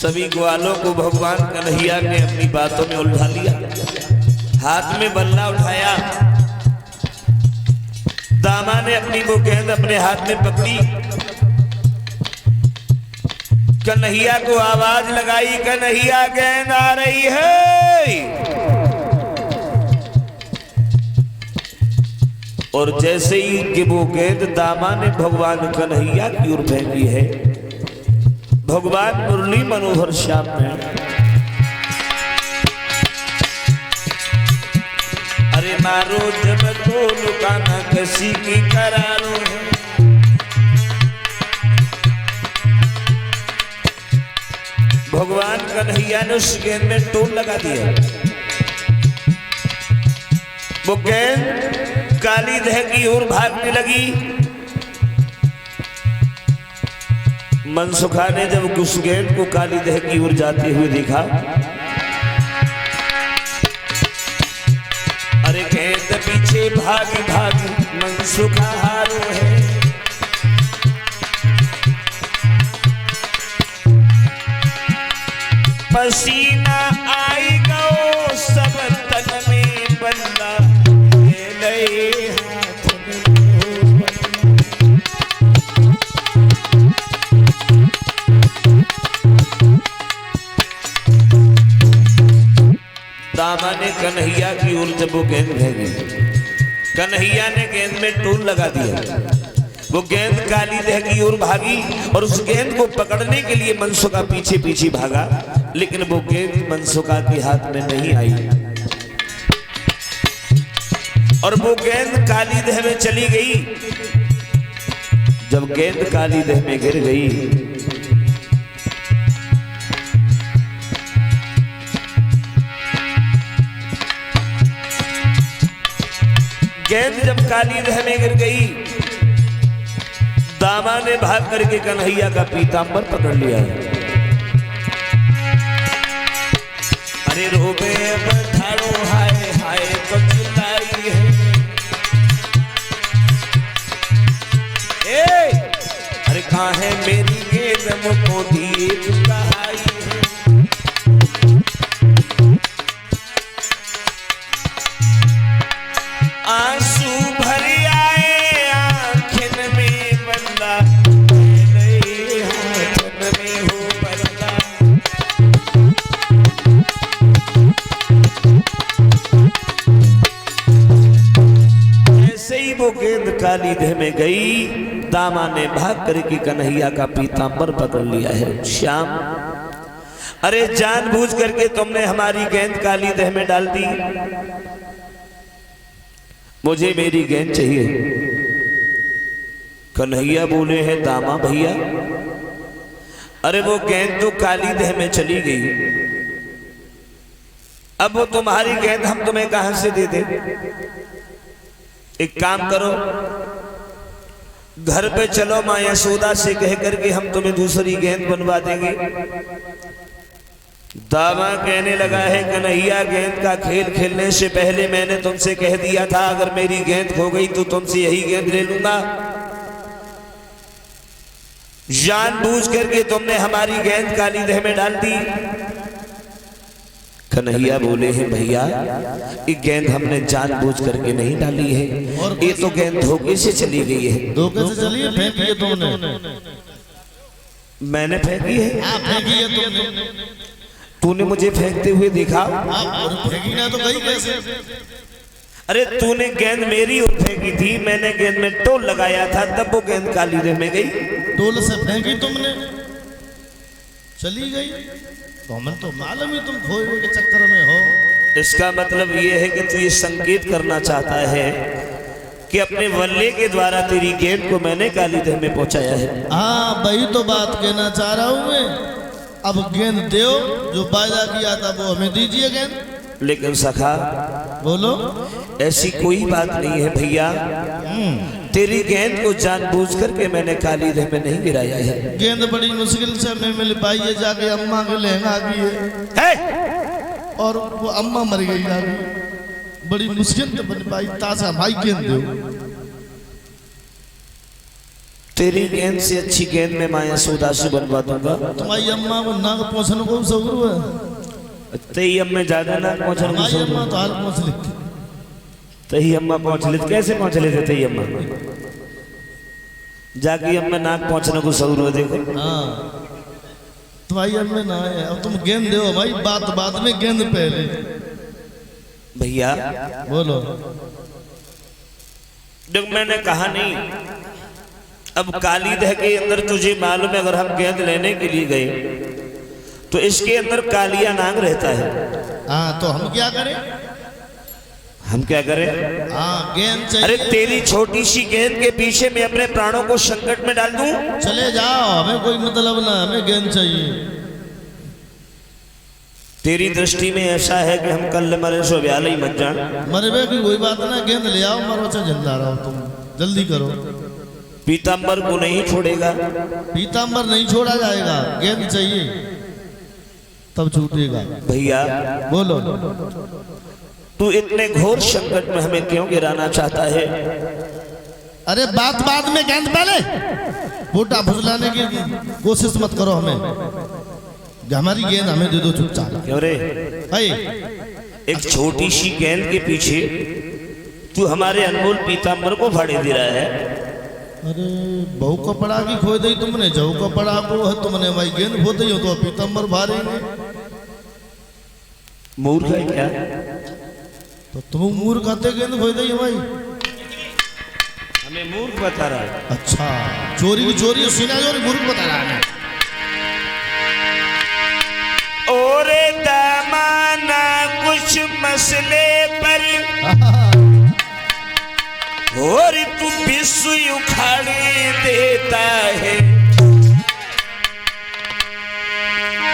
सभी ग्वालों को भगवान कन्हैया ने अपनी बातों में उलझा लिया। हाथ में बल्ला उठाया, दामा ने अपनी वो गेंद अपने हाथ में पकड़ी, कन्हैया को आवाज लगाई, कन्हैया गेंद आ रही है। और जैसे ही कि वो गेंद दामा ने भगवान कन्हैया की ओर फेंकी है, भगवान मुरली मनोहर श्याम ने अरे मारो जब तो लुकाना किसी की करारो है। भगवान कन्हैया ने उस गेंद में टोल लगा दिया। वो गेंद काली दह की ओर भागने लगी। मनसुखा ने जब उस गेंद को काली दह की ओर जाते हुए देखा, अरे गेंद पीछे भागी भागी मनसुखा हारो है। पसीना आई गो सब तन में बल्ला, दामा ने कन्हैया की ओर जब वो गेंद फेंकी, कन्हैया ने गेंद में टोल लगा दिया। वो गेंद काली दह की ओर भागी और उस गेंद को पकड़ने के लिए मनसुखा पीछे पीछे भागा, लेकिन वो गेंद मनसुखा के हाथ में नहीं आई और वो गेंद काली दह में चली गई। जब गेंद काली दह में गिर गई, गेंद जब काली दह में गिर गई, दामा ने भाग करके कन्हैया का पीतांबर पकड़ लिया। अरे रोबे बठाड़ो हाय हाय तो चिल्लाई है। अरे कहाँ है मेरी गेंद मुझको दिए चुकाई है। आंसू भर आए आंखन में बंदा, हाथन में हो बंदा। ऐसे ही वो गेंद काली दह में गई, दामा ने भाग करके कन्हैया का पीतांबर पकड़ लिया है। श्याम, अरे जानबूझ करके तुमने हमारी गेंद काली दह में डाल दी। मुझे मेरी गेंद चाहिए। कन्हैया बोले हैं दामा भैया, अरे वो गेंद तो काली दह में चली गई, अब वो तुम्हारी गेंद हम तुम्हें कहां से दे दे। एक काम करो, घर पे चलो, मां यशोदा से कह करके हम तुम्हें दूसरी गेंद बनवा देंगे। दामा कहने लगा है कन्हैया, गेंद का खेल खेलने से पहले मैंने तुमसे कह दिया था अगर मेरी गेंद खो गई तो तुमसे यही गेंद ले लूंगा। जानबूझ करके तुमने हमारी गेंद काली दह में डाल दी। कन्हैया बोले हैं भैया, ये गेंद हमने जानबूझ करके नहीं डाली है, ये तो गेंद धोखे से चली गई है। धोखे से चली है, फेंकी है तुमने? मैंने फेंकी है? हाँ, फेंकी है तुमने। तूने मुझे फेंकते हुए देखा? फेंकी ना तो गई कैसे? अरे तूने गेंद मेरी ओर फेंकी थी, मैंने गेंद में टोल लगाया था, तब वो गेंद काली दह में गई। टोल से फेंकी तुमने, चली गई। तो हमें तो मालूम ही तुम खोए हुए के चक्कर में हो। इसका मतलब ये है कि तू ये संकेत करना चाहता है कि अपने वल्ले के द्वारा तेरी गेंद को मैंने काली दह में पहुंचाया है। हाँ, वही तो बात कहना चाह रहा हूं मैं। अब गेंद दो, जो वायदा किया था वो हमें दीजिए गेंद। लेकिन सखा बोलो, ऐसी कोई बात नहीं है भैया, तेरी गेंद को जानबूझ करके मैंने काली दह में नहीं गिराया है। गेंद बड़ी मुश्किल से हमें मिल पाई है, जाके अम्मा के लहंगा की है और वो अम्मा मर गई जाके, बड़ी मुश्किल से बन पाई। ताजा भाई गेंद दो। तेरी गेंद से अच्छी गेंद में माया यशोदा से बनवा दूंगा। तुम्हारी अम्मा को नाक पहुंचने को सौर है। तेरी अम्मा ज्यादा ना पहुंच हमारी अम्मा तो हाल पहुंच ली। तही अम्मा पहुंच ले कैसे पहुंच ले तेरी अम्मा जाके अम्मा नाक पहुंचने को सौर हो देखो। हाँ तुम्हारी अम्मा ना है। अब तुम गेंद दो भाई, बात में गेंद पहले। भैया बोलो। जब मैंने कहा नहीं, अब काली दह के अंदर तुझे मालूम है अगर हम गेंद लेने के लिए गए तो इसके अंदर कालिया नाग रहता है। हाँ तो हम क्या करें? हम क्या करें? हाँ गेंद चाहिए। अरे तेरी छोटी सी गेंद के पीछे मैं अपने प्राणों को संकट में डाल दूं? चले जाओ, हमें कोई मतलब ना, हमें गेंद चाहिए। तेरी दृष्टि में ऐसा है कि हम कल मरे सो ब्याल ही मत जान। मरबे की कोई बात ना, गेंद ले आओ, मरो चाहे जिंदा रहो, तुम जल्दी करो। पीतांबर को नहीं छोड़ेगा? पीतांबर नहीं छोड़ा जाएगा, गेंद चाहिए तब छूटेगा। भैया बोलो। तू इतने घोर संकट में हमें क्यों गिराना चाहता है? अरे बात में गेंद पहले बूटा फुसलाने की कोशिश मत करो। हमें हमारी गेंद हमें दे दो चुपचाप। क्यों रे भाई एक छोटी सी गेंद के पीछे तू हमारे अनमोल पीतांबर को फाड़े दे रहा है। अरे बहू कपड़ा की खो दी तुमने, जहू कपड़ा को है तुमने, भाई गेंद खो दी हो तो पीतांबर फाड़ेंगे। मूर्ख है क्या? तो तुम मूर्ख कहते गेंद खो दी है भाई? हमें मूर्ख बता रहा है? अच्छा चोरी की चोरी सीना चोरी मूर्ख बता रहा है। और दामाना कुछ मसले पर और तू विश्व उखाड़े देता है।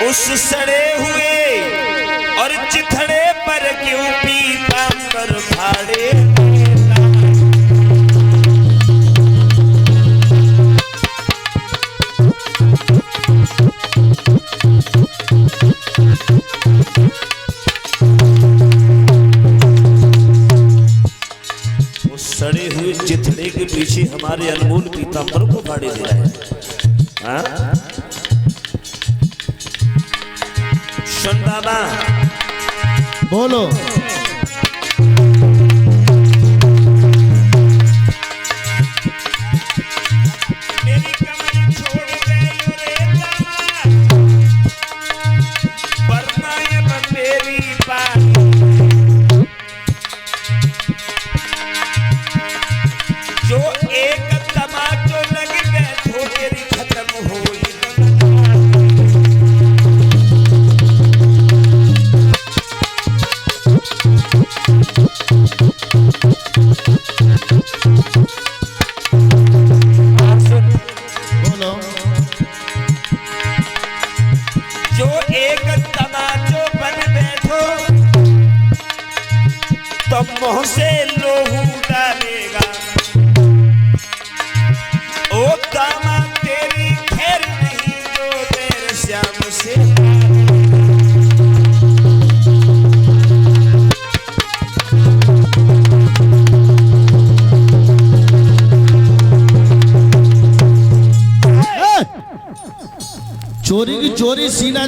उस सड़े हुए और चिथड़े पर क्यों पीतांबर फाड़े देता है। सड़े हुए चिथड़े के पीछे हमारे अनमोल पीतांबर को फाड़े दे रहा है। हाँ? सुन बाबा बोलो। मेरी कमर छोड़ गए रे वरना ये मेरी पानी जो एक तमाचो लग गए तो तेरी खत्म हो गई। बोलो। जो एक तमाचो बन बैठो तो मुंह से लोहू डालेगा। ओ दामा तेरी खैर नहीं जो तेरे श्याम से चोरी की चोरी सीना